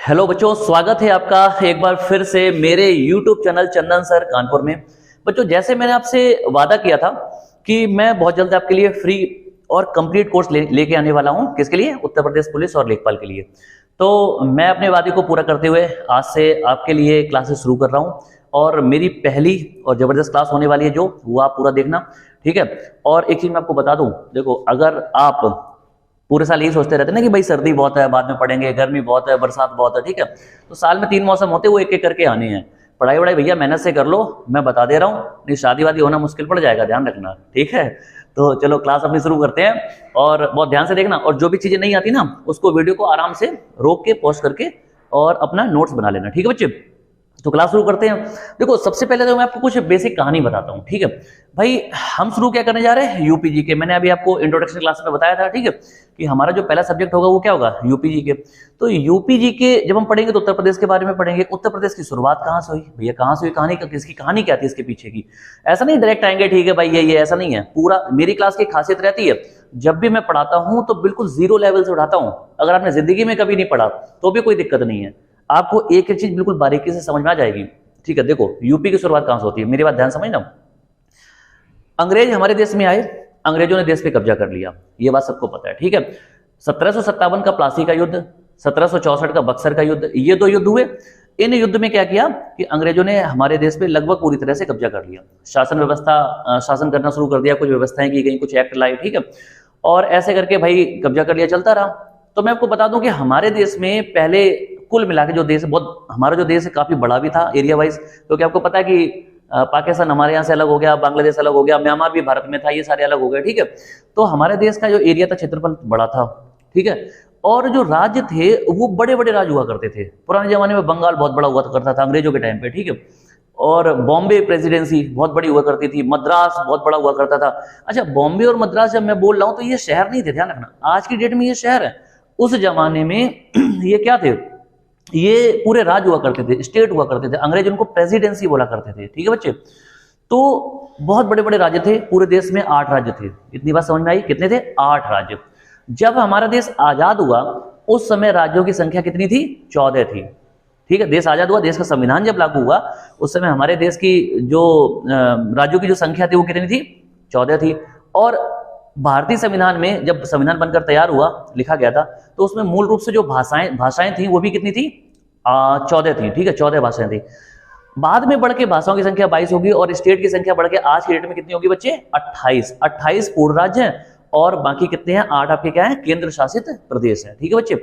Hello बच्चों, स्वागत है आपका एक बार फिर से मेरे YouTube चैनल चंदन सर कानपुर में। बच्चों, जैसे मैंने आपसे वादा किया था कि मैं बहुत जल्द आपके लिए फ्री और कंप्लीट कोर्स लेके आने वाला हूं। किसके लिए? उत्तर प्रदेश पुलिस और लेखपाल के लिए। तो मैं अपने वादे को पूरा करते हुए आज से आपके लिए क्लासेस शुरू कर रहा हूं और मेरी पहली और जबरदस्त क्लास होने वाली है जो वो आप पूरा देखना, ठीक है। और एक चीज मैं आपको बता दूं, देखो, अगर आप पूरे साल यही सोचते रहते हैं ना कि भाई सर्दी बहुत है, बाद में पढ़ेंगे, गर्मी बहुत है, बरसात बहुत है, ठीक है, तो साल में 3 मौसम होते हैं, वो एक एक करके आने हैं। पढ़ाई वढ़ाई भैया मेहनत से कर लो, मैं बता दे रहा हूँ, नहीं शादी वादी होना मुश्किल पड़ जाएगा, ध्यान रखना, ठीक है। तो चलो क्लास अपनी शुरू करते हैं और बहुत ध्यान से देखना, और जो भी चीजें नहीं आती ना उसको वीडियो को आराम से रोक के पॉज करके और अपना नोट्स बना लेना, ठीक है बच्चे। तो क्लास शुरू करते हैं। देखो, सबसे पहले तो मैं आपको कुछ बेसिक कहानी बताता हूँ, ठीक है भाई। हम शुरू क्या करने जा रहे हैं? यूपीजी के। मैंने अभी आपको इंट्रोडक्शन क्लास में बताया था, ठीक है, कि हमारा जो पहला सब्जेक्ट होगा वो क्या होगा? यूपीजी के। तो यूपीजी के जब हम पढ़ेंगे तो उत्तर प्रदेश के बारे में पढ़ेंगे। उत्तर प्रदेश की शुरुआत कहाँ से हुई भैया? कहाँ से हुई? कहानी का किसकी कहानी क्या थी इसके पीछे की? ऐसा नहीं डायरेक्ट आएंगे, ठीक है भाई ये ऐसा नहीं है। पूरा मेरी क्लास की खासियत रहती है, जब भी मैं पढ़ाता हूं तो बिल्कुल जीरो लेवल से उठाता हूं। अगर आपने जिंदगी में कभी नहीं पढ़ा तो भी कोई दिक्कत नहीं है, आपको एक एक चीज बिल्कुल बारीकी से समझ में आ जाएगी, ठीक है। देखो, यूपी की शुरुआत कहां से होती है, मेरी बात ध्यान समझना। अंग्रेज हमारे देश में आए, अंग्रेजों ने देश पे कब्जा कर लिया, ये बात सबको पता है, ठीक है। 1757 का प्लासी का युद्ध, 1764 का बक्सर का युद्ध, ये 2 युद्ध हुए। इन युद्ध में क्या किया कि अंग्रेजों ने हमारे देश पे लगभग पूरी तरह से कब्जा कर लिया। शासन व्यवस्था शासन करना शुरू कर दिया, कुछ व्यवस्थाएं की गई, कुछ एक्ट लाए, ठीक है। और ऐसे करके भाई कब्जा कर लिया, चलता रहा। तो मैं आपको बता दूं कि हमारे देश में पहले कुल मिला के जो देश है, बहुत हमारा जो देश है काफी बड़ा भी था एरिया वाइज, क्योंकि आपको पता है कि पाकिस्तान हमारे यहाँ से अलग हो गया, बांग्लादेश अलग हो गया, म्यांमार भी भारत में था, ये सारे अलग हो गए, ठीक है। तो हमारे देश का जो एरिया था, क्षेत्रफल बड़ा था, ठीक है। और जो राज्य थे वो बड़े बड़े राज्य हुआ करते थे। पुराने जमाने में बंगाल बहुत बड़ा हुआ करता था अंग्रेजों के टाइम पे, ठीक है। और बॉम्बे प्रेसिडेंसी बहुत बड़ी हुआ करती थी, मद्रास बहुत बड़ा हुआ करता था। अच्छा, बॉम्बे और मद्रास जब मैं बोल रहा हूं तो ये शहर नहीं थे, ध्यान रखना, आज की डेट में ये शहर है। उस जमाने में ये क्या थे? ये पूरे राज्य हुआ करते थे, स्टेट हुआ करते थे, अंग्रेज उनको प्रेसिडेंसी बोला करते थे, ठीक है बच्चे। तो बहुत बड़े बड़े राज्य थे, पूरे देश में 8 राज्य थे। इतनी बात समझ में आई? कितने थे? 8 राज्य। जब हमारा देश आजाद हुआ उस समय राज्यों की संख्या कितनी थी? 14 थी, ठीक है। देश आजाद हुआ, देश का संविधान जब लागू हुआ उस समय हमारे देश की जो राज्यों की जो संख्या थी वो कितनी थी? 14 थी। और भारतीय संविधान में जब संविधान बनकर तैयार हुआ, लिखा गया था, तो उसमें मूल रूप से जो भाषाएं थी वो भी कितनी थी? 14 थी, ठीक है, 14 भाषाएं थी। बाद में बढ़ के भाषाओं की संख्या 22 होगी और स्टेट की संख्या बढ़ के आज की डेट में कितनी होगी बच्चे? 28 पूर्ण राज्य हैं और बाकी कितने हैं? 8 आपके क्या है? केंद्र शासित प्रदेश है, ठीक है बच्चे।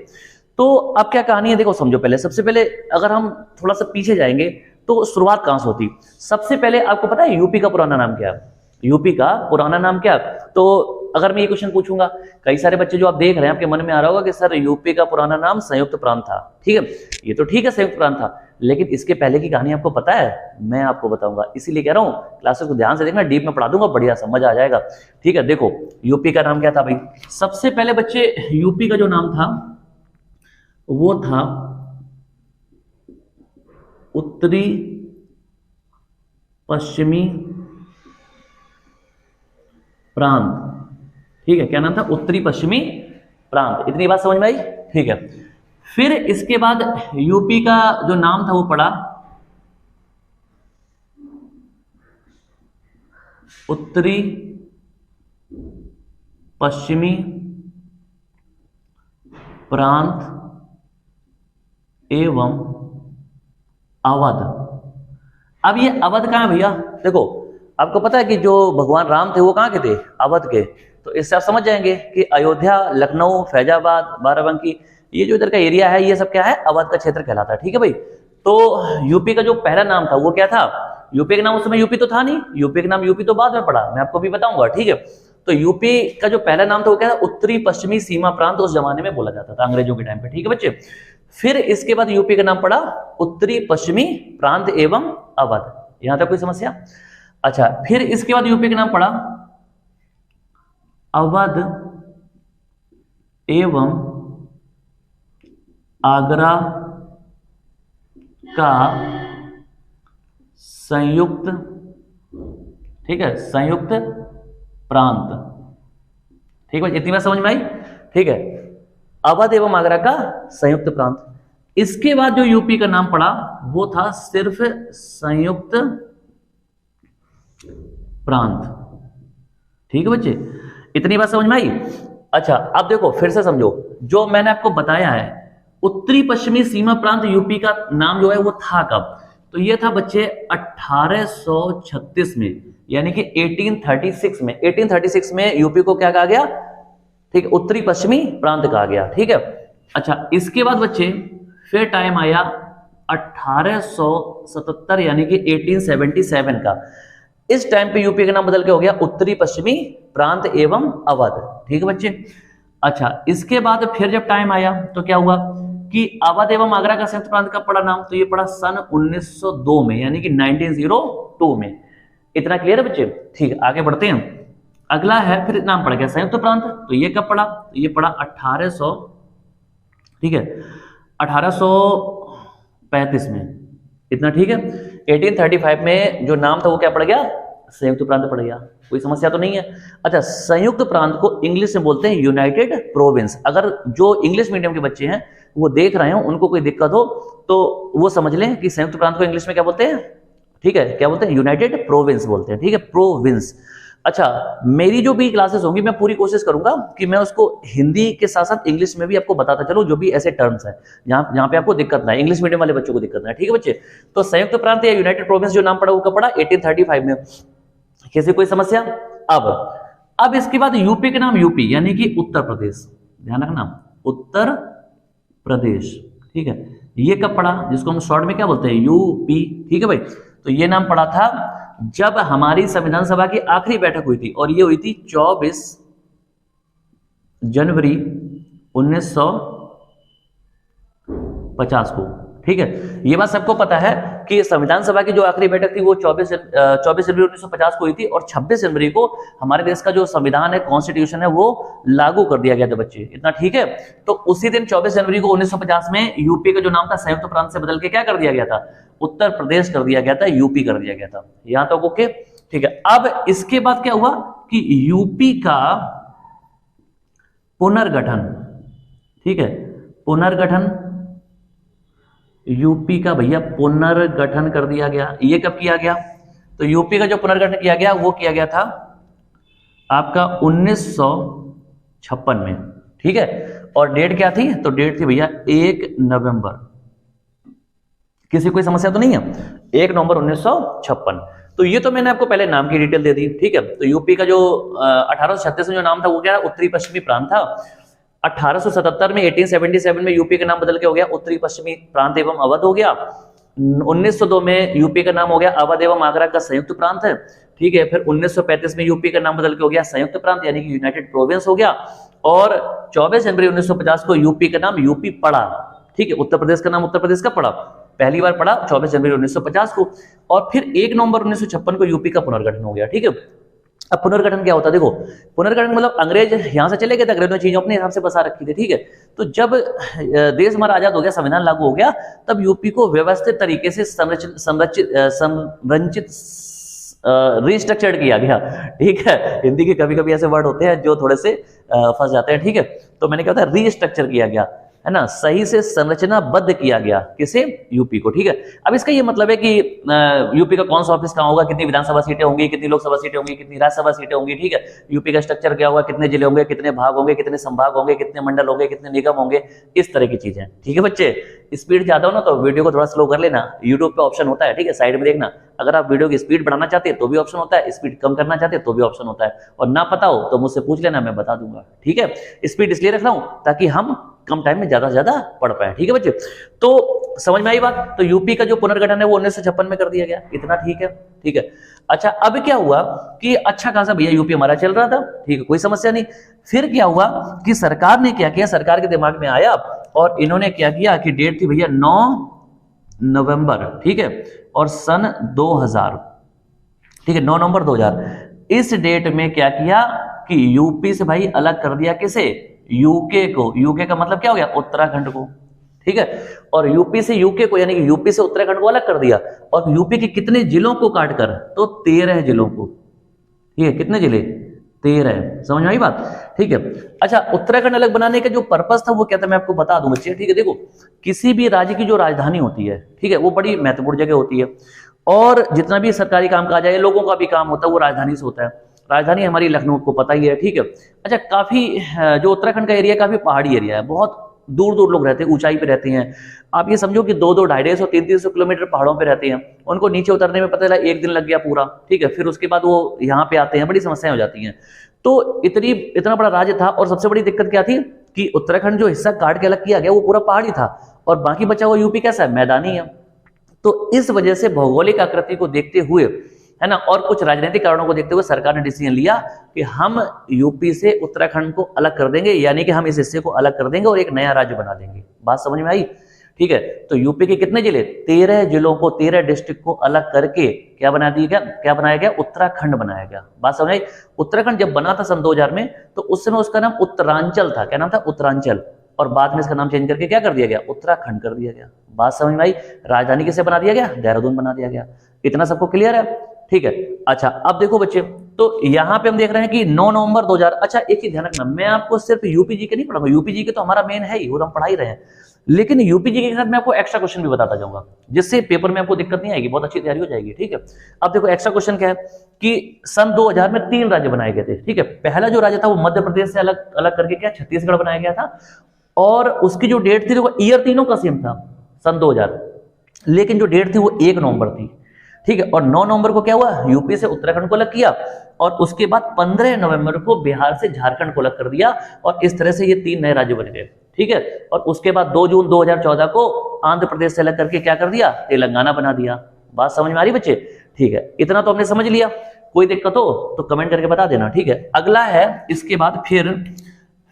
तो अब क्या कहानी है देखो, समझो। पहले सबसे पहले अगर हम थोड़ा सा पीछे जाएंगे तो शुरुआत कहां से होती? सबसे पहले आपको पता है यूपी का पुराना नाम क्या है? यूपी का पुराना नाम क्या? तो अगर मैं ये क्वेश्चन पूछूंगा, कई सारे बच्चे जो आप देख रहे हैं आपके मन में आ रहा होगा कि सर यूपी का पुराना नाम संयुक्त प्रांत था, ठीक है। ये तो ठीक है, संयुक्त प्रांत था, लेकिन इसके पहले की कहानी आपको पता है? मैं आपको बताऊंगा, इसीलिए कह रहा हूं क्लासेस को ध्यान से देखना, डीप में पढ़ा दूंगा, बढ़िया समझ आ जाएगा, ठीक है। देखो, यूपी का नाम क्या था भाई? सबसे पहले बच्चे यूपी का जो नाम था वो था उत्तरी पश्चिमी प्रांत, ठीक है। क्या नाम था? उत्तरी पश्चिमी प्रांत। इतनी बात समझ में आई? ठीक है। फिर इसके बाद यूपी का जो नाम था वो पड़ा उत्तरी पश्चिमी प्रांत एवं अवध। अब ये अवध कहां है भैया? देखो, आपको पता है कि जो भगवान राम थे वो कहां के थे? अवध के। तो इससे आप समझ जाएंगे कि अयोध्या, लखनऊ, फैजाबाद, बाराबंकी, ये जो इधर का एरिया है ये सब क्या है? अवध का क्षेत्र कहलाता है, ठीक है भाई। तो यूपी का जो पहला नाम था वो क्या था? यूपी का नाम उस समय यूपी तो था नहीं, यूपी का नाम यूपी तो बाद में पड़ा, मैं आपको भी बताऊंगा, ठीक है। तो यूपी का जो पहला नाम था वो क्या था? उत्तरी पश्चिमी सीमा प्रांत, उस जमाने में बोला जाता था अंग्रेजों के टाइम पे, ठीक है बच्चे। फिर इसके बाद यूपी का नाम पड़ा उत्तरी पश्चिमी प्रांत एवं अवध। यहां तक कोई समस्या? अच्छा, फिर इसके बाद यूपी का नाम पड़ा अवध एवं आगरा का संयुक्त, ठीक है, संयुक्त प्रांत, ठीक है। इतनी बात समझ में आई? ठीक है, अवध एवं आगरा का संयुक्त प्रांत। इसके बाद जो यूपी का नाम पड़ा वो था सिर्फ संयुक्त प्रांत। ठीक है बच्चे, इतनी बात समझ में आई। अच्छा अब देखो फिर से समझो, जो मैंने आपको बताया है उत्तरी पश्चिमी सीमा प्रांत यूपी का नाम जो है वो था कब, तो ये था बच्चे 1836 में, यानी कि 1836 में। 1836 में यूपी को क्या कहा गया, ठीक है, उत्तरी पश्चिमी प्रांत कहा गया। ठीक है, अच्छा इसके बाद बच्चे फिर टाइम आया 1877 यानी कि 1877 का। इस टाइम पे यूपी का नाम बदल के हो गया उत्तरी पश्चिमी प्रांत एवं अवध। ठीक है बच्चे, अच्छा इसके बाद फिर जब टाइम आया तो क्या हुआ कि अवध एवं आगरा का संयुक्त प्रांत कब पड़ा नाम, तो ये पड़ा सन 1902 में, यानी कि 1902 में। इतना क्लियर है बच्चे। ठीक है, आगे बढ़ते हैं। अगला है फिर नाम पड़ गया संयुक्त प्रांत, तो ये कब पड़ा, तो ये पड़ा 1800, ठीक है 1835 में। इतना ठीक है। 1835 में जो नाम था वो क्या पड़ गया, संयुक्त प्रांत पड़ गया। कोई समस्या तो नहीं है। अच्छा, संयुक्त प्रांत को इंग्लिश में बोलते हैं यूनाइटेड प्रोविंस। अगर जो इंग्लिश मीडियम के बच्चे हैं वो देख रहे हो, उनको कोई दिक्कत हो तो वो समझ लें कि संयुक्त प्रांत को इंग्लिश में क्या बोलते हैं, ठीक है, क्या बोलते हैं, यूनाइटेड प्रोविंस बोलते हैं। ठीक है, प्रोविंस। अच्छा, मेरी जो भी क्लासेस होंगी मैं पूरी कोशिश करूंगा कि मैं उसको हिंदी के साथ साथ इंग्लिश में भी आपको बताता चलूं, जो भी ऐसे टर्म्स हैं जहां पे आपको दिक्कत ना है, इंग्लिश मीडियम वाले बच्चों को दिक्कत ना है। ठीक है बच्चे, तो संयुक्त प्रांत या यूनाइटेड प्रोविंस जो नाम पड़ा वो कब पड़ा, 1835 में। किसी कोई समस्या। अब इसके बाद यूपी के नाम यूपी यानी कि उत्तर प्रदेश, ध्यान रखना उत्तर प्रदेश। ठीक है, ये कब पड़ा, जिसको हम शॉर्ट में क्या बोलते हैं, यूपी। ठीक है भाई, तो ये नाम पड़ा था जब हमारी संविधान सभा की आखिरी बैठक हुई थी, और ये हुई थी 24 जनवरी 1950 को। ठीक है, ये बात सबको पता है कि संविधान सभा की जो आखिरी बैठक थी वो 24 जनवरी 1950 को हुई थी, और 26 जनवरी को हमारे देश का जो संविधान है, कॉन्स्टिट्यूशन है, वो लागू कर दिया गया था बच्चे। इतना ठीक है। तो उसी दिन 24 जनवरी को 1950 में यूपी का जो नाम था संयुक्त प्रांत से बदल के क्या कर दिया गया था, उत्तर प्रदेश कर दिया गया था, यूपी कर दिया गया था। यहां तक ओके। ठीक है, अब इसके बाद क्या हुआ कि यूपी का पुनर्गठन, ठीक है, पुनर्गठन यूपी का भैया पुनर्गठन कर दिया गया। ये कब किया गया, तो यूपी का जो पुनर्गठन किया गया वो किया गया था आपका 1956 में। ठीक है, और डेट क्या थी, तो डेट थी भैया 1 नवंबर। किसी कोई समस्या तो नहीं है, 1 नवंबर 1956। तो ये तो मैंने आपको पहले नाम की डिटेल दे दी। ठीक है, तो यूपी का जो 1836 में जो नाम था वो क्या, उत्तरी पश्चिमी प्रांत था। 1877 में 1877 में यूपी का नाम बदल के हो गया उत्तरी पश्चिमी प्रांत एवं अवध हो गया। 1902 में यूपी का नाम हो गया अवध एवं आगरा का संयुक्त प्रांत है। ठीक है, फिर 1935 में यूपी का नाम बदल के हो गया संयुक्त प्रांत यानी कि यूनाइटेड प्रोविंस हो गया, और 24 जनवरी 1950 को यूपी का नाम यूपी पड़ा। ठीक है, उत्तर प्रदेश का नाम उत्तर प्रदेश का पड़ा, पहली बार पड़ा 24 जनवरी 1950 को, और फिर 1 नवंबर 1956 को यूपी का पुनर्गठन हो गया। ठीक है, अब पुनर्गठन क्या होता है, देखो पुनर्गठन मतलब अंग्रेज यहां से चले गए थे, अंग्रेजों ने चीजें अपने हिसाब से बसा रखी थी। ठीक है, तो जब देश हमारा आजाद हो गया, संविधान लागू हो गया, तब यूपी को व्यवस्थित तरीके से संरचित रिस्ट्रक्चर्ड किया गया। ठीक है, हिंदी के कभी कभी ऐसे वर्ड होते हैं जो थोड़े से फंस जाते हैं। ठीक है, तो मैंने क्या होता है, रिस्ट्रक्चर किया गया, है ना, सही से संरचनाबद्ध किया गया, किसे, यूपी को। ठीक है, अब इसका ये मतलब है कि यूपी का कौन सा ऑफिस कहाँ होगा, कितनी विधानसभा सीटें होंगी, कितनी लोकसभा सीटें होंगी, कितनी राज्यसभा सीटें होंगी। ठीक है, यूपी का स्ट्रक्चर क्या होगा, कितने जिले होंगे, कितने भाग होंगे, कितने संभाग होंगे, कितने मंडल होंगे, कितने निगम होंगे, इस तरह की चीजें। ठीक है बच्चे, स्पीड ज्यादा हो ना तो वीडियो को थोड़ा स्लो कर लेना, यूट्यूब पे ऑप्शन होता है। ठीक है, साइड में देखना, अगर आप वीडियो की स्पीड बढ़ाना चाहते हैं तो भी ऑप्शन होता है, स्पीड कम करना चाहते हैं तो भी ऑप्शन होता है, और ना पता हो तो मुझसे पूछ लेना, मैं बता दूंगा। ठीक है, स्पीड इसलिए रख रहा हूं ताकि हम कम टाइम में ज्यादा से ज्यादा पढ़ पाए। ठीक है बच्चे, तो समझ में आई बात। तो यूपी का जो पुनर्गठन है वो 1956 में कर दिया गया। इतना ठीक है। ठीक है, अच्छा अब क्या हुआ कि अच्छा खासा भैया यूपी हमारा चल रहा था, ठीक है, कोई समस्या नहीं। फिर क्या हुआ कि सरकार ने क्या किया, सरकार के दिमाग में आया और इन्होंने क्या किया कि डेट थी भैया 9 नवंबर, ठीक है, और सन 2000, ठीक है, 9 नवंबर 2000, इस डेट में क्या किया कि यूपी से भाई अलग कर दिया, किसे, यूके को। यूके का मतलब क्या हो गया, उत्तराखंड को। ठीक है, और यूपी से यूके को यानी कि यूपी से उत्तराखंड को अलग कर दिया, और यूपी के कितने जिलों को काटकर, तो 13 जिलों को। ठीक है, कितने जिले, 13, समझ में आई बात? ठीक है। अच्छा, उत्तराखंड अलग बनाने का जो पर्पस था वो क्या था, मैं आपको बता दूं बच्चे। ठीक है, देखो किसी भी राज्य की जो राजधानी होती है, ठीक है, वो बड़ी महत्वपूर्ण जगह होती है, और जितना भी सरकारी काम काज है, लोगों का भी काम होता है, वो राजधानी से होता है। राजधानी हमारी लखनऊ, को पता ही है। ठीक है। अच्छा, काफी जो उत्तराखंड का एरिया काफी पहाड़ी एरिया है, बहुत दूर दूर लोग रहते हैं, ऊंचाई पे रहते हैं। आप ये समझो कि 2-2, 250, 300 किलोमीटर पहाड़ों पे रहते हैं। उनको नीचे उतरने में पता चला 1 दिन लग गया पूरा। ठीक है, फिर उसके बाद वो यहाँ पे आते हैं, बड़ी समस्याएं हो जाती हैं। तो इतना बड़ा राज्य था, और सबसे बड़ी दिक्कत क्या थी कि उत्तराखंड जो हिस्सा काट के अलग किया गया वो पूरा पहाड़ी था, और बाकी बचा हुआ यूपी कैसा है, मैदानी है। तो इस वजह से भौगोलिक आकृति को देखते हुए, है ना, और कुछ राजनीतिक कारणों को देखते हुए सरकार ने डिसीजन लिया कि हम यूपी से उत्तराखंड को अलग कर देंगे, यानी कि हम इस हिस्से को अलग कर देंगे और एक नया राज्य बना देंगे। बात समझ में आई? ठीक है। तो यूपी के कितने जिले, 13 जिलों को, 13 डिस्ट्रिक्ट को अलग करके क्या बना दिया गया, क्या बनाया गया, उत्तराखंड बनाया गया। बात समझ आई? उत्तराखंड जब बना था सन 2000 में, तो उस समय उसका नाम उत्तरांचल था। क्या नाम था, उत्तरांचल। और बाद में इसका नाम चेंज करके क्या कर दिया गया, उत्तराखंड कर दिया गया। बात समझ में आई? राजधानी किसे बना दिया गया, देहरादून बना दिया गया। इतना सबको क्लियर है? ठीक है। अच्छा, अब देखो बच्चे, तो यहां पे हम देख रहे हैं कि 9 नवंबर 2000। अच्छा, एक ही ध्यान रखना, मैं आपको सिर्फ यूपीजी के नहीं पढ़ाऊंगा, यूपीजी के तो हमारा मेन है ही, वो हम पढ़ा ही रहे हैं, लेकिन यूपीजी के साथ मैं आपको एक्स्ट्रा क्वेश्चन भी बताता जाऊंगा, जिससे पेपर में आपको दिक्कत नहीं आएगी, बहुत अच्छी तैयारी हो जाएगी। ठीक है। अब देखो एक्स्ट्रा क्वेश्चन क्या है कि सन 2000 में 3 राज्य बनाए गए थे। ठीक है। पहला जो राज्य था वो मध्य प्रदेश से अलग अलग करके क्या छत्तीसगढ़ बनाया गया था, और उसकी जो डेट थी, देखो ईयर तीनों का सेम था, सन 2000, लेकिन जो डेट थी वो 1 नवंबर थी। ठीक है। और 9 नवंबर को क्या हुआ, यूपी से उत्तराखंड को अलग किया, और उसके बाद 15 नवंबर को बिहार से झारखंड को अलग कर दिया, और इस तरह से ये 3 नए राज्य बन गए। ठीक है। और उसके बाद 2 जून 2014 को आंध्र प्रदेश से अलग करके क्या कर दिया, तेलंगाना बना दिया। बात समझ में आ रही बच्चे? ठीक है, इतना तो हमने समझ लिया। कोई दिक्कत हो तो कमेंट करके बता देना। ठीक है। अगला है, इसके बाद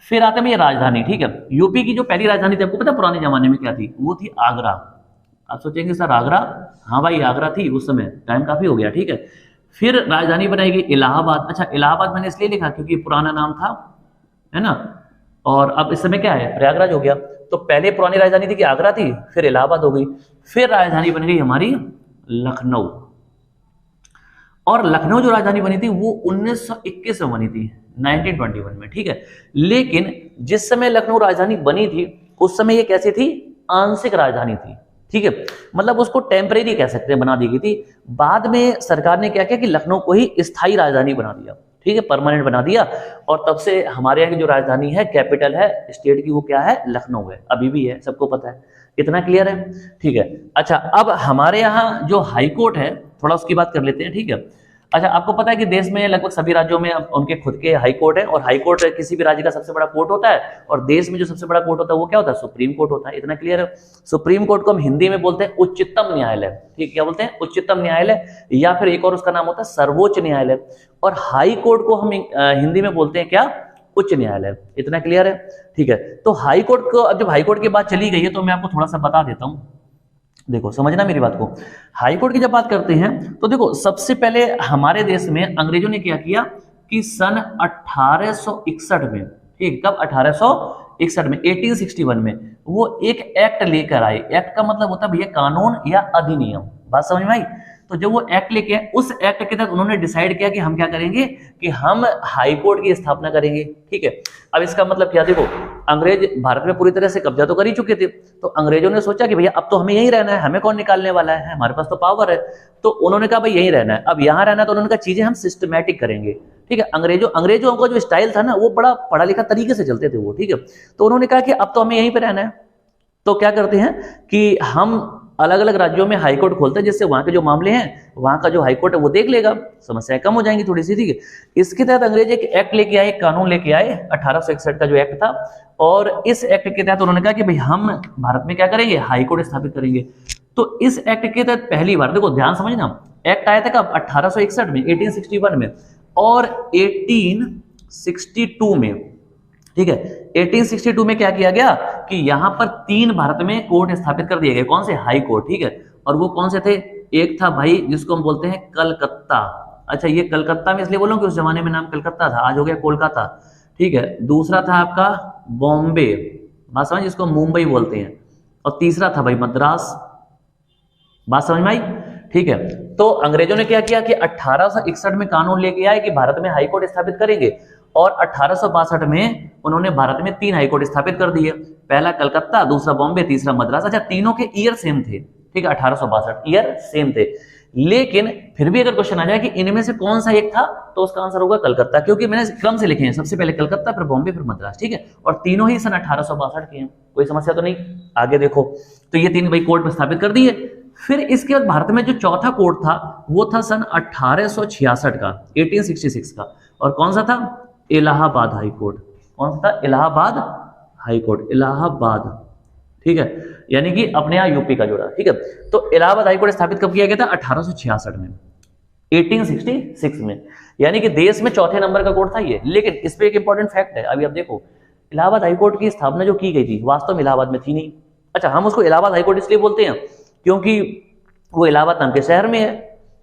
फिर आते हैं ये राजधानी। ठीक है। यूपी की जो पहली राजधानी थी, आपको पता पुराने जमाने में क्या थी, वो थी आगरा। आप सोचेंगे सर आगरा, हाँ भाई आगरा थी उस समय, टाइम काफी हो गया। ठीक है। फिर राजधानी बनाई गई इलाहाबाद। अच्छा, इलाहाबाद मैंने इसलिए लिखा क्योंकि पुराना नाम था, है ना, और अब इस समय क्या है, प्रयागराज हो गया। तो पहले पुरानी राजधानी थी कि आगरा थी, फिर इलाहाबाद हो गई, फिर राजधानी बन गई हमारी लखनऊ। और लखनऊ जो राजधानी बनी थी वो 1921 में बनी थी, 1921 में। ठीक है। लेकिन जिस समय लखनऊ राजधानी बनी थी उस समय ये कैसी थी, आंशिक राजधानी थी। ठीक है। मतलब उसको टेम्परेरी कह सकते हैं, बना दी गई थी। बाद में सरकार ने क्या किया कि लखनऊ को ही स्थायी राजधानी बना दिया। ठीक है, परमानेंट बना दिया, और तब से हमारे यहाँ की जो राजधानी है, कैपिटल है स्टेट की, वो क्या है, लखनऊ है, अभी भी है, सबको पता है। इतना क्लियर है? ठीक है। अच्छा, अब हमारे यहाँ जो हाई कोर्ट है, थोड़ा उसकी बात कर लेते हैं। ठीक है। अच्छा, आपको पता है कि देश में लगभग सभी राज्यों में उनके खुद के हाई कोर्ट है, और हाई कोर्ट किसी भी राज्य का सबसे बड़ा कोर्ट होता है, और देश में जो सबसे बड़ा कोर्ट होता है वो क्या होता है, सुप्रीम कोर्ट होता है। इतना क्लियर है? सुप्रीम कोर्ट को हम हिंदी में बोलते हैं उच्चतम न्यायालय। ठीक, क्या बोलते हैं, उच्चतम न्यायालय, या फिर एक और उसका नाम होता है सर्वोच्च न्यायालय। और हाई कोर्ट को हम हिंदी में बोलते हैं क्या, उच्च न्यायालय। इतना क्लियर है? ठीक है। तो हाई कोर्ट को, अब जब हाई कोर्ट की बात चली गई है तो मैं आपको थोड़ा सा बता देता हूं, देखो समझना मेरी बात को। हाई कोर्ट की जब बात करते हैं तो देखो, सबसे पहले हमारे देश में अंग्रेजों ने क्या किया कि सन 1861 में, ठीक, कब, 1861 में, 1861 में वो एक एक्ट लेकर आए। एक्ट का मतलब होता है भैया कानून या अधिनियम। बात समझ में आई? तो जब वो एक्ट लेके आए, उस एक्ट के तहत उन्होंने डिसाइड किया कि हम क्या करेंगे कि हम हाई कोर्ट की स्थापना करेंगे। ठीक है। अब इसका मतलब क्या, देखो अंग्रेज भारत में पूरी तरह से कब्जा तो कर ही चुके थे, तो अंग्रेजों ने सोचा कि भैया अब तो हमें यहीं रहना है, हमें कौन निकालने वाला है, हमारे पास तो पावर है। तो उन्होंने कहा भाई यहीं रहना है। अब यहाँ रहना है तो उन्होंने कहा चीजें हम सिस्टमैटिक करेंगे। ठीक है। अंग्रेजों का जो स्टाइल था ना, वो बड़ा पढ़ा लिखा तरीके से चलते थे वो। ठीक है। तो उन्होंने कहा कि अब तो हमें यहीं पे रहना है, तो क्या करते हैं कि हम अलग अलग राज्यों में हाई कोर्ट खोलते हैं, जिससे वहां के जो मामले हैं वहां का जो हाई कोर्ट है वो देख लेगा, समस्याएं कम हो जाएंगी थोड़ी सी। ठीक है। इसके तहत अंग्रेज एक एक्ट लेके आए, एक कानून लेके आए, 1861 का जो एक्ट था, और इस एक्ट के तहत उन्होंने कहा कि भाई हम भारत में क्या करेंगे, हाई कोर्ट स्थापित करेंगे। तो इस एक्ट के तहत पहली बार, देखो ध्यान समझना, एक्ट आया था कब, 1861 में, 1861 में, और 1862 में। ठीक है। 1862 में क्या किया गया कि यहां पर 3 भारत में कोर्ट स्थापित कर दिए गए। कौन से, हाई कोर्ट। ठीक है। और वो कौन से थे, एक था भाई जिसको हम बोलते हैं कलकत्ता। अच्छा, ये कलकत्ता में इसलिए बोलूं कि उस जमाने में नाम कलकत्ता था, आज हो गया कोलकाता। ठीक है। दूसरा था आपका बॉम्बे, बात समझ, जिसको मुंबई बोलते हैं। और तीसरा था भाई मद्रास। बात समझ में आई? ठीक है। तो अंग्रेजों ने क्या किया कि 1861 में कानून लेके आए कि भारत में हाई कोर्ट स्थापित करेंगे, और 1862 में उन्होंने भारत में 3 हाई कोर्ट स्थापित कर दिए। पहला कलकत्ता, दूसरा बॉम्बे, तीसरा मद्रास। अच्छा, तीनों के ईयर सेम थे, ठीक है, 1862 ईयर सेम थे। लेकिन फिर भी अगर क्वेश्चन आ जाए कि इनमें से कौन सा एक था, तो उसका आंसर होगा कलकत्ता, क्योंकि मैंने क्रम से लिखे हैं, सबसे पहले कलकत्ता, फिर बॉम्बे, फिर मद्रास, ठीक है, और तीनों ही सन 1862 के हैं। कोई समस्या तो नहीं? आगे देखो, तो ये 3 भाई कोर्ट स्थापित कर दिए। फिर इसके बाद भारत में जो चौथा कोर्ट था वो था सन 1866 का, 1866 का, और कौन सा था? Allahabad high court. कौन सा था? इलाहाबाद हाई कोर्ट, इलाहाबाद, ठीक है, यानी कि अपने यहां यूपी का जोड़ा, ठीक है। तो इलाहाबाद हाई कोर्ट स्थापित कब किया गया था? 1866 में, 1866 में, यानी कि देश में चौथे नंबर का कोर्ट था ये। लेकिन इस पे एक इंपॉर्टेंट फैक्ट है, अभी आप देखो, इलाहाबाद हाई कोर्ट की स्थापना जो की गई थी वास्तव में इलाहाबाद में थी नहीं। अच्छा, हम उसको इलाहाबाद हाई कोर्ट इसलिए बोलते हैं क्योंकि वो इलाहाबाद नाम के शहर में है,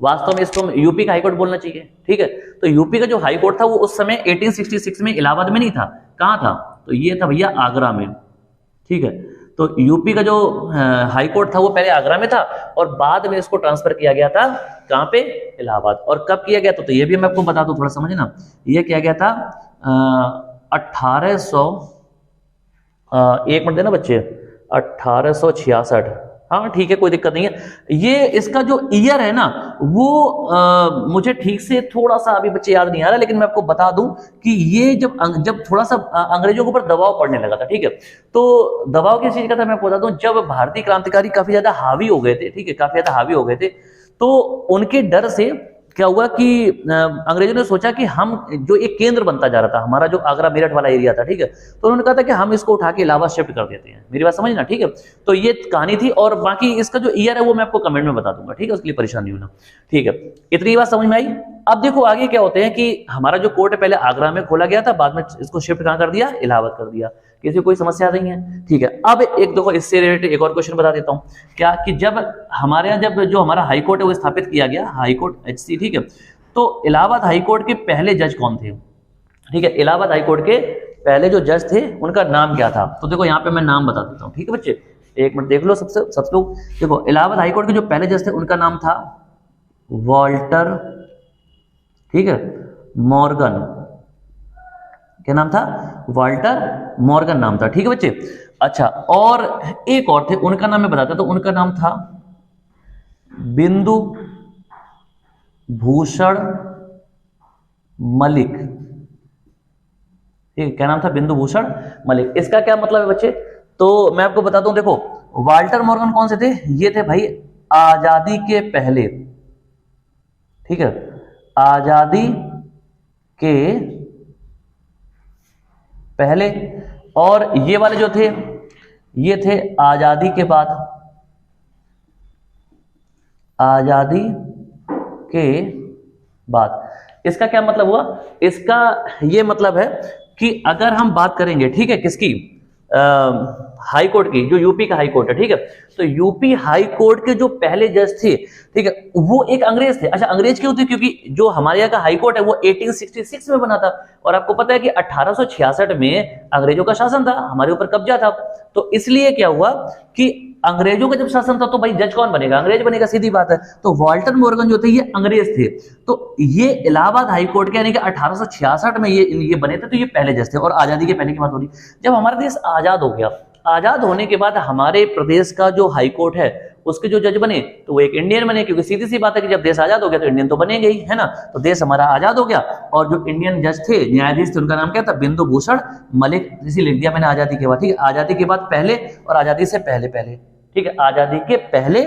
वास्तव में इसको यूपी का हाई कोर्ट बोलना चाहिए, ठीक है। तो यूपी का जो हाई कोर्ट था वो उस समय 1866 में इलाहाबाद में नहीं था। कहां था? तो ये था भैया आगरा में, ठीक है। तो यूपी का जो हाई कोर्ट था वो पहले आगरा में था, और बाद में इसको ट्रांसफर किया गया था कहां पे? इलाहाबाद। और कब किया गया? तो ये भी मैं आपको बता दूं, थोड़ा समझना। ये किया गया था 1800, एक मिनट देना बच्चे, 1866, हाँ ठीक है, कोई दिक्कत नहीं है। ये इसका जो ईयर है ना वो मुझे ठीक से थोड़ा सा अभी बच्चे याद नहीं आ रहा, लेकिन मैं आपको बता दूं कि ये जब थोड़ा सा अंग्रेजों के ऊपर दबाव पड़ने लगा था, ठीक है। तो दबाव किस चीज का था मैं आपको बता दूं, जब भारतीय क्रांतिकारी काफी ज्यादा हावी हो गए थे, ठीक है, काफी ज्यादा हावी हो गए थे, तो उनके डर से क्या हुआ कि अंग्रेजों ने सोचा कि हम जो एक केंद्र बनता जा रहा था हमारा, जो आगरा मेरठ वाला एरिया था, ठीक है, तो उन्होंने कहा था कि हम इसको उठा के इलाहाबाद शिफ्ट कर देते हैं। मेरी बात समझना, ठीक है। तो ये कहानी थी, और बाकी इसका जो ईयर है वो मैं आपको कमेंट में बता दूंगा, ठीक है, उसके लिए परेशान नहीं होना, ठीक है। इतनी बात समझ में आई? अब देखो आगे क्या होते हैं कि हमारा जो कोर्ट है पहले आगरा में खोला गया था, बाद में इसको शिफ्ट कहां कर दिया? इलाहाबाद कर दिया। किसी कोई समस्या नहीं है, ठीक है। अब एक देखो इससे रिलेटेड एक और क्वेश्चन बता देता हूं, क्या कि जब हमारे यहाँ जब जो हमारा हाई कोर्ट है वो स्थापित किया गया, हाई कोर्ट एचसी, ठीक है, तो इलाहाबाद हाई कोर्ट के पहले जज कौन थे? ठीक है, इलाहाबाद हाई कोर्ट के पहले जो जज थे उनका नाम क्या था? तो देखो यहाँ पे मैं नाम बता देता हूँ, ठीक है बच्चे, एक मिनट देख लो सब लोग। देखो इलाहाबाद हाई कोर्ट के जो पहले जज थे उनका नाम था वॉल्टर, ठीक है, मॉर्गन। क्या नाम था? वॉल्टर मॉर्गन नाम था, ठीक है बच्चे। अच्छा, और एक और थे, उनका नाम मैं बताता, तो उनका नाम था बिंदु भूषण मलिक, ठीक है, क्या नाम था? बिंदु भूषण मलिक। इसका क्या मतलब है बच्चे? तो मैं आपको बताता हूं, देखो वाल्टर मॉर्गन कौन से थे? ये थे भाई आजादी के पहले, ठीक है, आजादी के पहले, और ये वाले जो थे ये थे आजादी के बाद, आजादी के बाद। इसका क्या मतलब हुआ? इसका ये मतलब है कि अगर हम बात करेंगे, ठीक है, किसकी? हाई कोर्ट की, जो यूपी का हाई कोर्ट है, ठीक है, तो यूपी हाई कोर्ट के जो पहले जज थे, ठीक है, वो एक अंग्रेज थे। अच्छा, अंग्रेज क्यों थे? क्योंकि जो हमारे यहाँ का हाई कोर्ट है वो 1866 में बना था, और आपको पता है कि 1866 में अंग्रेजों का शासन था, हमारे ऊपर कब्जा था। तो इसलिए क्या हुआ कि अंग्रेजों का जब शासन था तो भाई जज कौन बनेगा? अंग्रेज बनेगा, सीधी बात है। तो वॉल्टर मॉर्गन जो थे ये अंग्रेज थे, तो ये इलाहाबाद हाई कोर्ट के यानी कि 1866 में ये बने थे, तो ये पहले जज थे। और आजादी के पहले की बात हो रही, जब हमारा देश आजाद हो गया, आजाद होने के बाद हमारे प्रदेश का जो हाई कोर्ट है उसके जो जज बने तो वो एक इंडियन बने, क्योंकि सीधी सी बात है कि जब देश आजाद हो गया तो इंडियन तो बनेंगे ही, है ना। तो देश हमारा आजाद हो गया, और जो इंडियन जज थे, न्यायाधीश थे, उनका नाम क्या था? बिंदु भूषण मलिक। इसी लिख दिया मैंने आजादी के बाद, ठीक है, आजादी के बाद पहले और आजादी से पहले पहले, ठीक है, आजादी के पहले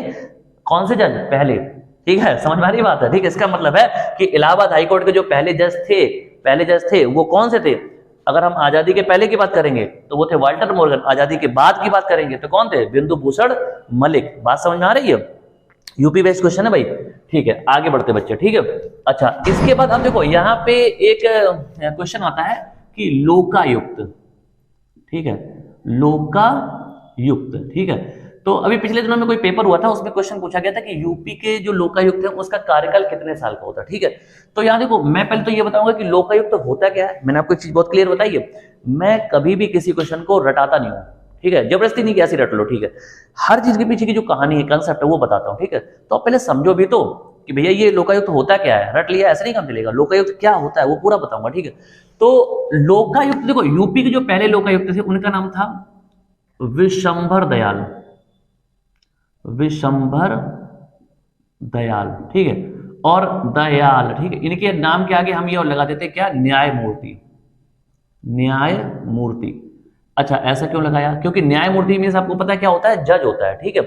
कौन से जज? पहले, ठीक है, समझ में आ रही बात है, ठीक है। इसका मतलब है कि इलाहाबाद हाई कोर्ट के जो पहले जज थे वो कौन से थे? अगर हम आजादी के पहले की बात करेंगे तो वो थे वाल्टर मॉर्गन, आजादी के बाद की बात करेंगे तो कौन थे? बिंदु भूषण मलिक। बात समझ में आ रही है? यूपी बेस्ड क्वेश्चन है भाई, ठीक है। आगे बढ़ते बच्चे, ठीक है। अच्छा, इसके बाद अब देखो यहाँ पे एक क्वेश्चन आता है कि लोकायुक्त, ठीक है, लोकायुक्त, ठीक है। तो अभी पिछले दिनों में कोई पेपर हुआ था, उसमें क्वेश्चन पूछा गया था कि यूपी के जो लोकायुक्त है उसका कार्यकाल कितने साल का होता है, ठीक है। तो यहाँ देखो, मैं पहले तो ये बताऊंगा कि लोकायुक्त होता क्या है। मैंने आपको एक चीज बहुत क्लियर बताई है, मैं कभी भी किसी क्वेश्चन को रटाता नहीं हूं, ठीक है, जबरदस्ती नहीं कि ऐसे रट लो, ठीक है। हर चीज के पीछे की जो कहानी है, कंसेप्ट है, वो बताता हूँ, ठीक है। तो आप पहले समझो भी तो कि भैया ये लोकायुक्त होता क्या है, रट लिया ऐसे नहीं काम चलेगा। लोकायुक्त क्या होता है वो पूरा बताऊंगा, ठीक है। तो लोकायुक्त देखो, यूपी के जो पहले लोकायुक्त थे उनका नाम था विशंभर दयाल, विशंभर दयाल, ठीक है, और दयाल, ठीक है। इनके नाम के आगे हम ये और लगा देते क्या, न्यायमूर्ति, न्यायमूर्ति। अच्छा, ऐसा क्यों लगाया, क्योंकि न्यायमूर्ति मींस आपको पता है क्या होता है, जज होता है, ठीक है।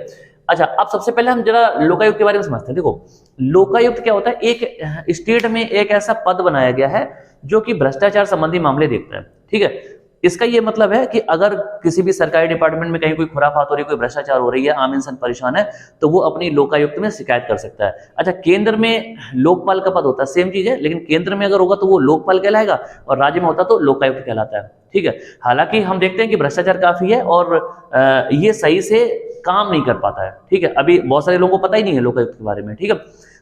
अच्छा, अब सबसे पहले हम जरा लोकायुक्त के बारे में समझते हैं। देखो लोकायुक्त क्या होता है, एक स्टेट में एक ऐसा पद बनाया गया है जो कि भ्रष्टाचार संबंधी मामले देखता है, ठीक है। इसका ये मतलब है कि अगर किसी भी सरकारी डिपार्टमेंट में कहीं कोई खुराफात हो रही है, कोई भ्रष्टाचार हो रही है, आम इंसान परेशान है, तो वो अपनी लोकायुक्त में शिकायत कर सकता है। अच्छा, केंद्र में लोकपाल का पद होता है, सेम चीज है, लेकिन केंद्र में अगर होगा तो वो लोकपाल कहलाएगा और राज्य में होता तो लोकायुक्त कहलाता है, ठीक है। हालांकि हम देखते हैं कि भ्रष्टाचार काफी है और ये सही से काम नहीं कर पाता है, ठीक है। अभी बहुत सारे लोगों को पता ही नहीं है लोकायुक्त के बारे में, ठीक है।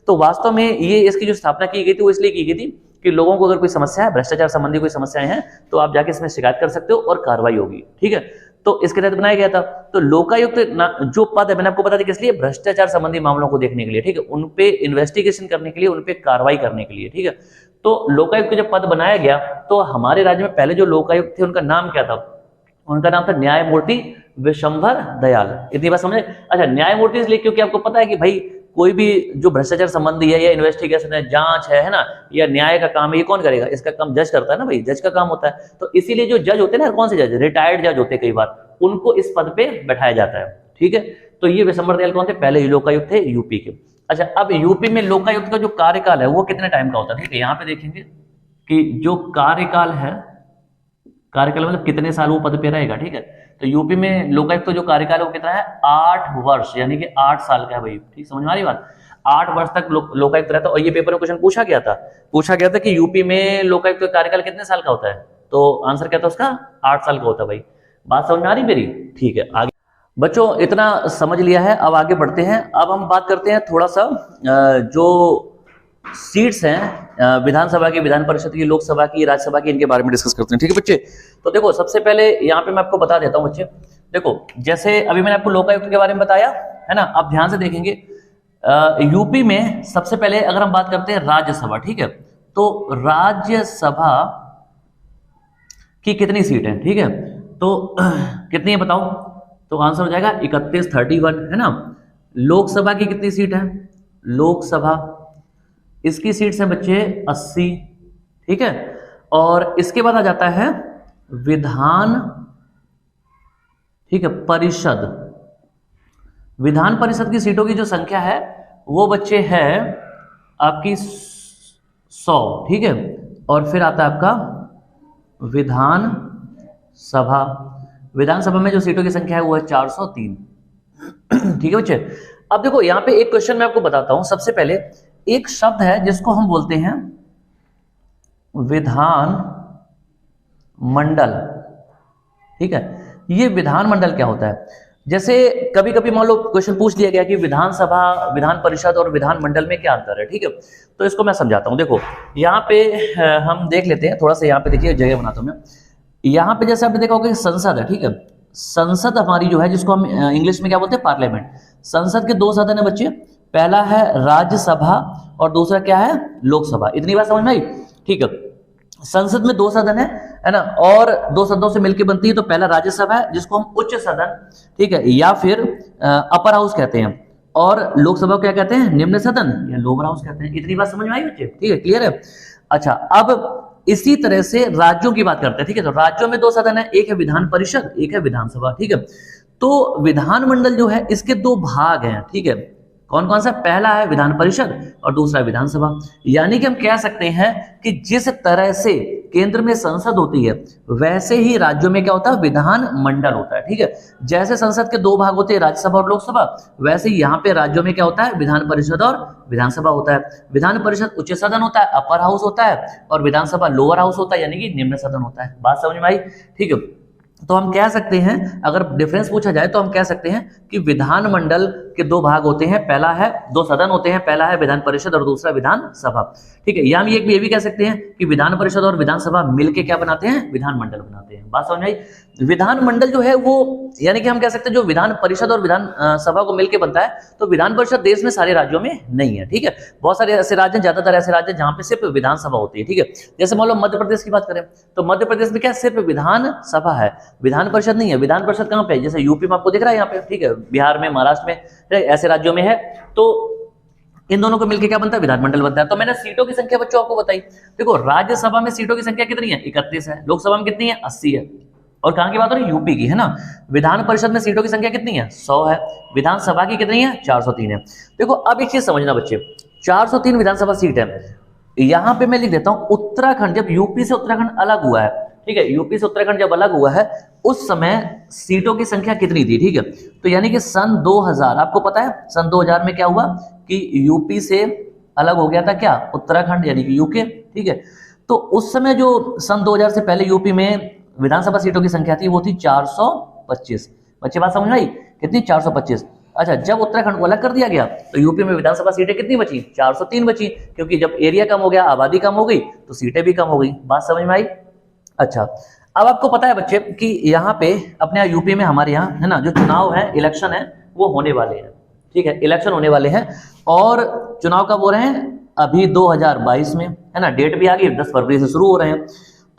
तो वास्तव में ये इसकी जो स्थापना की गई थी वो इसलिए की गई थी कि लोगों को अगर कोई समस्या है, भ्रष्टाचार संबंधी कोई समस्याएं हैं, तो आप जाके इसमें शिकायत कर सकते हो और कार्रवाई होगी, ठीक है। तो इसके तहत बनाया गया था। तो लोकायुक्त जो पद है, मैंने आपको बता दिया किस लिए, भ्रष्टाचार संबंधी मामलों को देखने के लिए, ठीक है, उन पे इन्वेस्टिगेशन करने के लिए, उन पे कार्रवाई करने के लिए, ठीक है। तो लोकायुक्त का जब पद बनाया गया तो हमारे राज्य में पहले जो लोकायुक्त थे उनका नाम क्या था, उनका नाम था न्यायमूर्ति विशंभर दयाल। इतनी बात समझे। अच्छा, न्यायमूर्ति इसलिए क्योंकि आपको पता है कि भाई कोई भी जो भ्रष्टाचार संबंधी है या इन्वेस्टिगेशन है, जांच है ना, या न्याय का काम है, ये कौन करेगा, इसका काम जज करता है ना भाई, जज का काम होता है। तो इसीलिए जो जज होते हैं ना, कौन से जज, रिटायर्ड जज होते हैं कई बार, उनको इस पद पे बैठाया जाता है, ठीक है। तो ये विशंभर दयाल कौन थे, पहले लोकायुक्त थे यूपी के। अच्छा, अब यूपी में लोकायुक्त का जो कार्यकाल है वो कितने टाइम का होता है, ठीक है। यहाँ पे देखेंगे कि जो कार्यकाल है, कार्यकाल मतलब कितने साल वो पद पे रहेगा, ठीक है। तो यूपी में लोकायुक्त का जो कार्यकाल है वो कितना है, 8 वर्ष, यानी कि 8 साल का है भाई, ठीक, समझ में आ रही बात। 8 वर्ष तक लोकायुक्त रहता है। और ये पेपर में क्वेश्चन पूछा गया था कि यूपी में लोकायुक्त का कार्यकाल कितने साल का होता है, तो आंसर क्या था उसका, 8 साल का होता है भाई। बात समझ में आ रही मेरी, ठीक है। आगे बच्चों इतना समझ लिया है, अब आगे बढ़ते हैं। अब हम बात करते हैं थोड़ा सा जो सीट्स हैं विधानसभा की, विधान परिषद की, लोकसभा की, राज्यसभा की, इनके बारे में डिस्कस करते हैं, ठीक है बच्चे। तो देखो सबसे पहले यहाँ पे मैं आपको बता देता हूँ बच्चे। देखो जैसे अभी मैंने आपको लोकायुक्त के बारे में बताया है ना, आप ध्यान से देखेंगे यूपी में सबसे पहले अगर हम बात करते हैं राज्यसभा, ठीक है। तो राज्यसभा की कितनी सीट है, ठीक है, तो कितनी है बताओ, तो आंसर हो जाएगा 31, 31 है ना। लोकसभा की कितनी सीट है, लोकसभा इसकी सीट्स हैं बच्चे 80, ठीक है। और इसके बाद आ जाता है विधान, ठीक है, परिषद। विधान परिषद की सीटों की जो संख्या है वो बच्चे है आपकी 100, ठीक है। और फिर आता है आपका विधान सभा। विधानसभा में जो सीटों की संख्या है वो है 403, ठीक है बच्चे। अब देखो यहां पे एक क्वेश्चन मैं आपको बताता हूं। सबसे पहले एक शब्द है जिसको हम बोलते हैं विधान मंडल, ठीक है। ये विधान मंडल क्या होता है, जैसे कभी कभी मान लो क्वेश्चन पूछ दिया गया कि विधानसभा, विधान परिषद और विधान मंडल में क्या अंतर है, ठीक है। तो इसको मैं समझाता हूं। देखो यहाँ पे हम देख लेते हैं थोड़ा सा, यहाँ पे देखिए जगह बनाता हूं मैं। यहाँ पे जैसे आपने देखा होगा कि संसद है, ठीक है। संसद हमारी जो है जिसको हम इंग्लिश में क्या बोलते हैं, पार्लियामेंट। संसद के 2 सदन है बच्चे, पहला है राज्यसभा और दूसरा क्या है, लोकसभा। इतनी बात समझ में आई, ठीक है। संसद में 2 सदन है ना, और 2 सदनों से मिलकर बनती है। तो पहला राज्यसभा है जिसको हम उच्च सदन, ठीक है, या फिर अपर हाउस कहते हैं, और लोकसभा को क्या कहते हैं, निम्न सदन या लोअर हाउस कहते हैं। इतनी बात समझ में आई बच्चे, ठीक है, क्लियर है। अच्छा, अब इसी तरह से राज्यों की बात करते हैं, ठीक है। तो राज्यों में 2 सदन है, एक है विधान परिषद, एक है विधानसभा, ठीक है। तो विधानमंडल जो है इसके 2 भाग हैं, ठीक है। कौन कौन सा, पहला है विधान परिषद और दूसरा विधानसभा। यानी कि हम कह सकते हैं कि जिस तरह से केंद्र में संसद होती है वैसे ही राज्यों में क्या होता है, विधान मंडल होता है, ठीक है। जैसे संसद के 2 भाग होते हैं, राज्यसभा और लोकसभा, वैसे ही यहाँ पे राज्यों में क्या होता है, विधान परिषद और विधानसभा होता है। विधान परिषद उच्च सदन होता है, अपर हाउस होता है, और विधानसभा लोअर हाउस होता है, यानी कि निम्न सदन होता है। बात समझ में आई, ठीक है। तो हम कह सकते हैं, अगर डिफरेंस पूछा जाए तो हम कह सकते हैं कि विधानमंडल के दो भाग होते हैं, पहला है, दो सदन होते हैं, पहला है विधान परिषद और दूसरा विधानसभा। ठीक है, या हम ये भी कह सकते हैं कि विधान परिषद और विधानसभा मिलके क्या बनाते हैं, विधानमंडल बनाते हैं। बात समझ आई? विधानमंडल जो है वो, यानी कि हम कह सकते हैं जो विधान परिषद और विधान सभा को मिलकर बनता है, तो विधान परिषद देश में सारे राज्यों में नहीं है। ठीक है, बहुत सारे ऐसे राज्य, ज्यादातर ऐसे राज्य जहां पे सिर्फ विधानसभा होती है। ठीक है, जैसे मान लो मध्य प्रदेश की बात करें तो मध्य प्रदेश में क्या सिर्फ विधानसभा है, विधान परिषद नहीं है। विधान परिषद कहां पे है? जैसे यूपी में आपको दिख रहा है यहाँ पे, ठीक है, बिहार में, महाराष्ट्र में, ऐसे राज्यों में है। तो इन दोनों को मिलकर क्या बनता है, विधानमंडल बनता है। तो मैंने सीटों की संख्या बच्चों आपको बताई। देखो, राज्यसभा में सीटों की संख्या कितनी है, 31 है। लोकसभा में कितनी है, 80 है। और कहां की बात हो रही है, यूपी की, है ना। विधान परिषद में सीटों की संख्या कितनी है, 100 है। विधानसभा की कितनी है, 403 है। देखो, अब एक चीज समझना बच्चे, 403 विधानसभा सीट है। यहां पे मैं लिख देता हूं, उत्तराखंड, जब यूपी से उत्तराखंड अलग हुआ है, ठीक है, यूपी से उत्तराखंड जब अलग हुआ है, उस समय सीटों की संख्या कितनी थी? ठीक है, तो यानी कि सन 2000, आपको पता है सन 2000 में क्या हुआ कि यूपी से अलग हो गया था क्या, उत्तराखंड, यानी कि यूके। ठीक है, तो उस समय जो सन 2000 से पहले यूपी में विधानसभा सीटों की संख्या थी वो थी 425। बच्चे बात समझ आई? कितनी, 425। अच्छा, जब उत्तराखंड को अलग कर दिया गया तो यूपी में विधानसभा सीटें कितनी बची, 403 बची, क्योंकि जब एरिया कम हो गया, आबादी कम हो गई, तो सीटें भी कम हो गई। बात समझ में आई? अच्छा, अब आपको पता है बच्चे कि यहाँ पे अपने यहाँ यूपी में, हमारे यहाँ, है ना, जो चुनाव है, इलेक्शन है, वो होने वाले हैं। ठीक है, इलेक्शन होने वाले हैं, और चुनाव कब हो रहे हैं, अभी 2022 में, है ना, डेट भी आ गई, 10 फरवरी से शुरू हो रहे हैं।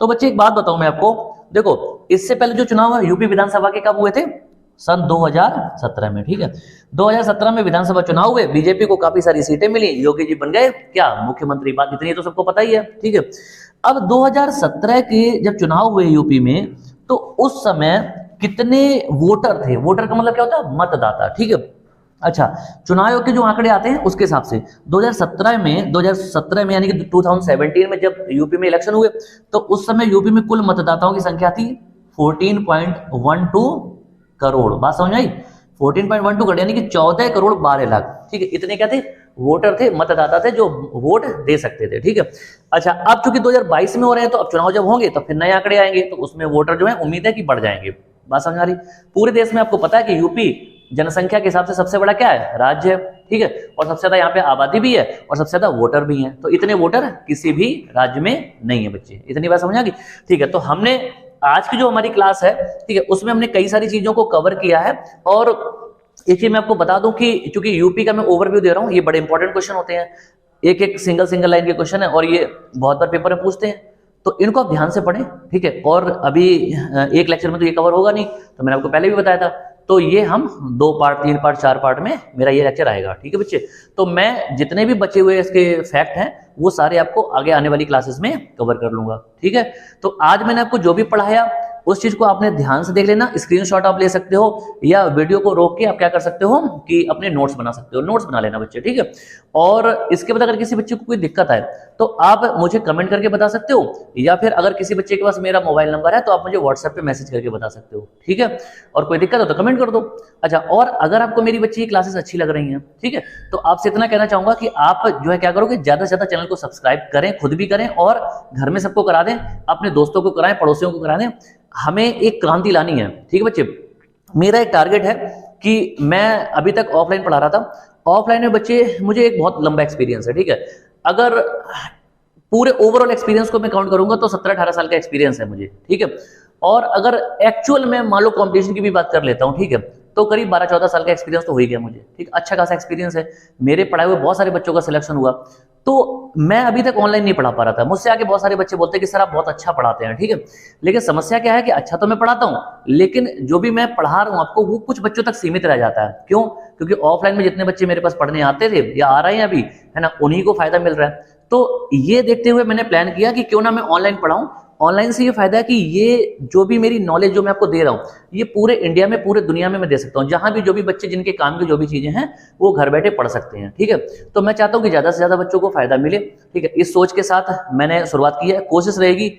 तो बच्चे एक बात बताऊं मैं आपको, देखो, इससे पहले जो चुनाव है यूपी विधानसभा के कब हुए थे, सन 2017 में। ठीक है, 2017 में विधानसभा चुनाव हुए, बीजेपी को काफी सारी सीटें मिली, योगी जी बन गए क्या, मुख्यमंत्री। बात इतनी तो सबको पता ही है। ठीक है, अब 2017 के जब चुनाव हुए यूपी में, तो उस समय कितने वोटर थे, वोटर का मतलब क्या होता है, मतदाता। ठीक है, अच्छा, चुनाव आयोग के जो आंकड़े आते हैं उसके हिसाब से 2017 में यानी कि 2017 में जब यूपी में इलेक्शन हुए, तो उस समय यूपी में कुल मतदाताओं की संख्या थी 14.12 करोड़। बात समझ आई? 14.12 करोड़, यानी कि 14 करोड़ 12 लाख। ठीक है, इतने क्या थे, वोटर थे, मतदाता थे जो वोट दे सकते थे। ठीक है, अच्छा, अब चूंकि 2022 में हो रहे हैं, तो अब चुनाव जब होंगे तो फिर नए आंकड़े आएंगे, तो उसमें वोटर जो है उम्मीद है कि बढ़ जाएंगे। बात समझ आ रही? पूरे देश में आपको पता है कि यूपी जनसंख्या के हिसाब से सबसे बड़ा क्या है, राज्य है। ठीक है, और सबसे ज्यादा यहाँ पे आबादी भी है और सबसे ज्यादा वोटर भी है। तो इतने वोटर किसी भी राज्य में नहीं है बच्चे। इतनी बात समझ आ गई? ठीक है, तो हमने आज की जो हमारी क्लास है, ठीक है, उसमें हमने कई सारी चीजों को कवर किया है। और एक चीज मैं आपको बता दूं कि चूंकि यूपी का मैं ओवरव्यू दे रहा हूं, ये बड़े इंपॉर्टेंट क्वेश्चन होते हैं, एक एक सिंगल लाइन के क्वेश्चन है, और ये बहुत बार पेपर में पूछते हैं, तो इनको आप ध्यान से पढ़ें। ठीक है, और अभी एक लेक्चर में तो ये कवर होगा नहीं, तो मैंने आपको पहले भी बताया था, तो ये हम 2 पार्ट, 3 पार्ट, 4 पार्ट में मेरा ये लेक्चर आएगा। ठीक है बच्चे, तो मैं जितने भी बचे हुए इसके फैक्ट हैं वो सारे आपको आगे आने वाली क्लासेस में कवर कर लूंगा। ठीक है, तो आज मैंने आपको जो भी पढ़ाया उस चीज को आपने ध्यान से देख लेना। स्क्रीनशॉट आप ले सकते हो, या वीडियो को रोक के आप क्या कर सकते हो कि अपने नोट्स बना सकते हो, नोट्स बना लेना बच्चे। ठीक है, और इसके बाद अगर किसी बच्चे को कोई दिक्कत आए तो आप मुझे कमेंट करके बता सकते हो, या फिर अगर किसी बच्चे के पास मेरा मोबाइल नंबर है तो आप मुझे व्हाट्सएप पे मैसेज करके बता सकते हो। ठीक है, और कोई दिक्कत हो तो कमेंट कर दो। अच्छा, और अगर आपको मेरी बच्ची की क्लासेस अच्छी लग रही हैं, ठीक है, तो आपसे इतना कहना चाहूंगा कि आप जो है क्या करोगे, ज्यादा से ज्यादा चैनल को सब्सक्राइब करें, खुद भी करें, और घर में सबको करा दें, अपने दोस्तों को कराएं, पड़ोसियों को करा दें। हमें एक क्रांति लानी है। ठीक है बच्चे, मेरा एक टारगेट है कि मैं अभी तक ऑफलाइन पढ़ा रहा था, ऑफलाइन में बच्चे मुझे एक बहुत लंबा एक्सपीरियंस है। ठीक है, अगर पूरे ओवरऑल एक्सपीरियंस को मैं काउंट करूंगा तो 17-18 साल का एक्सपीरियंस है मुझे। ठीक है, और अगर एक्चुअल में मान लो कॉम्पिटिशन की भी बात कर लेता हूं, ठीक है, तो करीब 12-14 साल का एक्सपीरियंस तो हो ही गया मुझे। ठीक, अच्छा खासा एक्सपीरियंस है, मेरे पढ़ाए हुए बहुत सारे बच्चों का सिलेक्शन हुआ। तो मैं अभी तक ऑनलाइन नहीं पढ़ा पा रहा था। मुझसे आके बहुत सारे बच्चे बोलते हैं कि सर आप बहुत अच्छा पढ़ाते हैं। ठीक है, लेकिन समस्या क्या है कि अच्छा तो मैं पढ़ाता हूं, लेकिन जो भी मैं पढ़ा रहा हूं आपको वो कुछ बच्चों तक सीमित रह जाता है। क्यों? क्योंकि ऑफलाइन में जितने बच्चे मेरे पास पढ़ने आते थे या आ रहे हैं अभी, है ना, उन्हीं को फायदा मिल रहा है। तो ये देखते हुए मैंने प्लान किया कि क्यों ना मैं ऑनलाइन पढ़ाऊं। ऑनलाइन से ये फायदा है कि ये जो भी मेरी नॉलेज जो मैं आपको दे रहा हूं, ये पूरे इंडिया में, पूरे दुनिया में मैं दे सकता हूं। जहां भी जो भी बच्चे जिनके काम की जो भी चीजें हैं वो घर बैठे पढ़ सकते हैं। ठीक है, तो मैं चाहता हूं कि ज्यादा से ज्यादा बच्चों को फायदा मिले। ठीक है, इस सोच के साथ मैंने शुरुआत की है। कोशिश रहेगी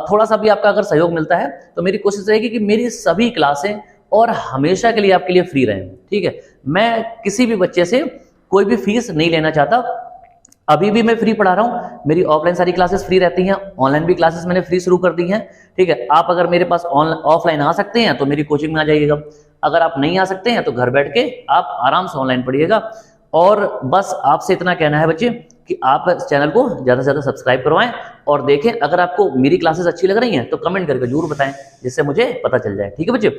थोड़ा सा भी आपका अगर सहयोग मिलता है तो मेरी कोशिश रहेगी कि मेरी सभी क्लासें और हमेशा के लिए आपके लिए फ्री रहें। ठीक है, मैं किसी भी बच्चे से कोई भी फीस नहीं लेना चाहता। अभी भी मैं फ्री पढ़ा रहा हूँ, मेरी ऑफलाइन सारी क्लासेस फ्री रहती हैं, ऑनलाइन भी क्लासेस मैंने फ्री शुरू कर दी हैं। ठीक है, आप अगर मेरे पास ऑफलाइन आ सकते हैं तो मेरी कोचिंग में आ जाइएगा, अगर आप नहीं आ सकते हैं तो घर बैठ के आप आराम से ऑनलाइन पढ़िएगा। और बस आपसे इतना कहना है बच्चे कि आप इस चैनल को ज़्यादा से ज़्यादा सब्सक्राइब करवाएं और देखें। अगर आपको मेरी क्लासेस अच्छी लग रही हैं तो कमेंट करके जरूर बताएं, जिससे मुझे पता चल जाए। ठीक है बच्चे,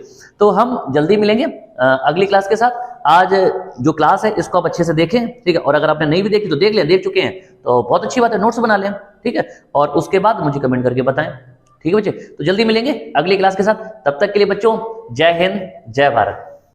तो हम जल्दी मिलेंगे अगली क्लास के साथ। आज जो क्लास है इसको आप अच्छे से देखें, ठीक है, और अगर आपने नहीं भी देखी तो देख लें, देख चुके हैं तो बहुत अच्छी बात है, नोट्स बना लें। ठीक है, और उसके बाद मुझे कमेंट करके बताएं। ठीक है बच्चे, तो जल्दी मिलेंगे अगली क्लास के साथ। तब तक के लिए बच्चों, जय हिंद, जय भारत।